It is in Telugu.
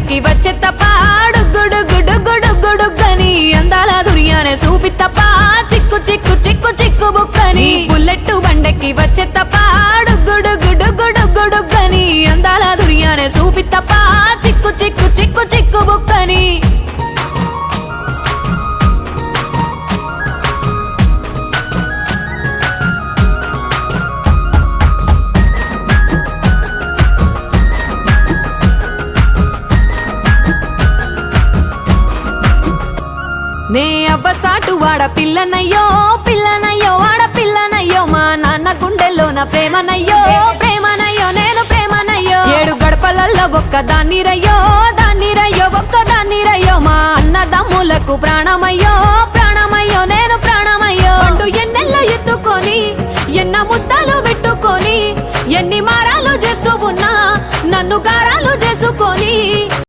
బండకి వచ్చే తప్ప గుడుగుడుగుడుగుడుగుడుగని అందాల దుర్యానే చూపి తప్ప చిక్కు చిక్కు చిక్కు చిక్కు బుక్కని బుల్లెట్టు బండకి వచ్చే తప్ప గుడుగుడుగుడుగుడుగని అందాల దుర్యానే చూపి తప్ప చిక్కు చిక్కు చిక్కు చిక్కు బుక్కని నే అవ్వసాటు వాడ పిల్లనయ్యో పిల్లనయ్యో వాడ పిల్లనయ్యో మా నాన్న గుండెల్లో నా ప్రేమనయ్యో ప్రేమనయ్యో నేను ప్రేమనయ్యో 7 గడపలల్లో ఒక్కదాన్ని రయ్యో ఒక్కదాన్ని రయ్యో మా అన్నదమ్ములకు ప్రాణమయ్యో ప్రాణమయ్యో నేను ప్రాణమయ్యో అంటూ ఎన్నెల్లో ఎత్తుకొని ఎన్న ముద్దలు పెట్టుకొని ఎన్ని మారాలు చేస్తూ ఉన్నా నన్ను గారాలు చేసుకొని